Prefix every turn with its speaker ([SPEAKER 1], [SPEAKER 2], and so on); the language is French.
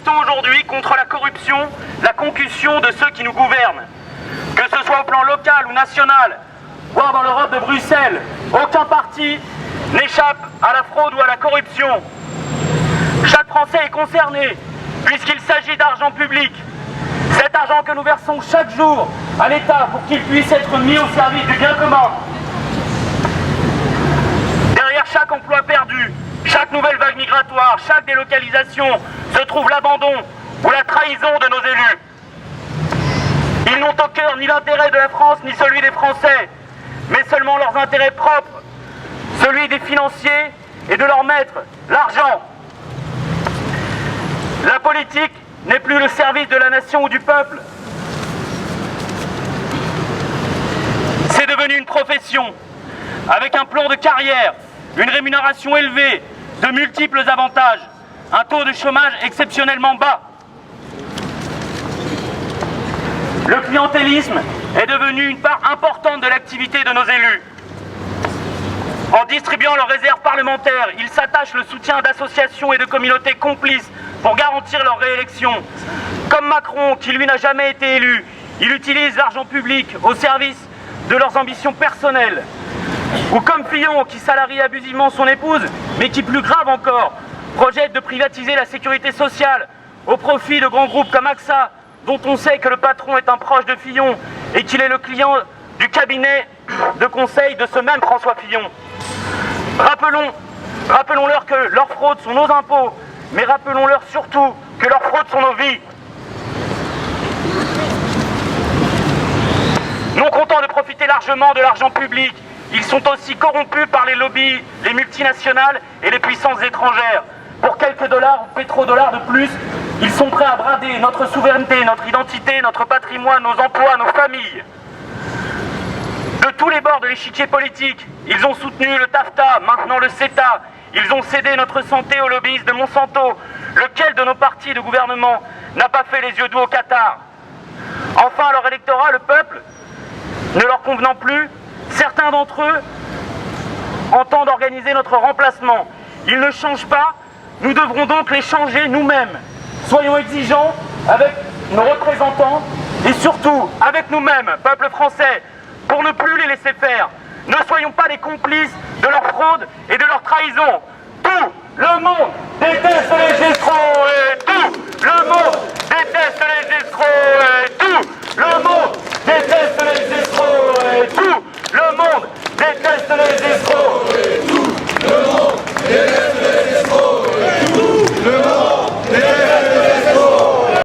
[SPEAKER 1] manifestons aujourd'hui contre la corruption, la concussion de ceux qui nous gouvernent. Que ce soit au plan local ou national, voire dans l'Europe de Bruxelles, aucun parti n'échappe à la fraude ou à la corruption. Chaque Français est concerné, puisqu'il s'agit d'argent public. Cet argent que nous versons chaque jour à l'État pour qu'il puisse être mis au service du bien commun. Derrière chaque emploi perdu, chaque nouvelle vague migratoire, chaque délocalisation, se trouve l'abandon ou la trahison de nos élus. Ils n'ont au cœur ni l'intérêt de la France ni celui des Français, mais seulement leurs intérêts propres, celui des financiers et de leur maître, l'argent. La politique n'est plus le service de la nation ou du peuple. C'est devenu une profession, avec un plan de carrière, une rémunération élevée, de multiples avantages, un taux de chômage exceptionnellement bas. Le clientélisme est devenu une part importante de l'activité de nos élus. En distribuant leurs réserves parlementaires, ils s'attachent le soutien d'associations et de communautés complices pour garantir leur réélection. Comme Macron, qui lui n'a jamais été élu, il utilise l'argent public au service de leurs ambitions personnelles. Ou comme Fillon, qui salarie abusivement son épouse, mais qui, plus grave encore, projette de privatiser la sécurité sociale au profit de grands groupes comme AXA, dont on sait que le patron est un proche de Fillon et qu'il est le client du cabinet de conseil de ce même François Fillon. Rappelons-leur que leurs fraudes sont nos impôts, mais rappelons-leur surtout que leurs fraudes sont nos vies. Non contents de profiter largement de l'argent public, ils sont aussi corrompus par les lobbies, les multinationales et les puissances étrangères. Pour quelques dollars ou pétrodollars de plus, ils sont prêts à brader notre souveraineté, notre identité, notre patrimoine, nos emplois, nos familles. De tous les bords de l'échiquier politique, ils ont soutenu le TAFTA, maintenant le CETA. Ils ont cédé notre santé aux lobbyistes de Monsanto. Lequel de nos partis de gouvernement n'a pas fait les yeux doux au Qatar? Enfin, leur électorat, le peuple, ne leur convenant plus, certains d'entre eux entendent organiser notre remplacement. Ils ne changent pas, nous devrons donc les changer nous-mêmes. Soyons exigeants avec nos représentants et surtout avec nous-mêmes, peuple français, pour ne plus les laisser faire. Ne soyons pas les complices de leur fraude et de leur trahison. Tout le monde déteste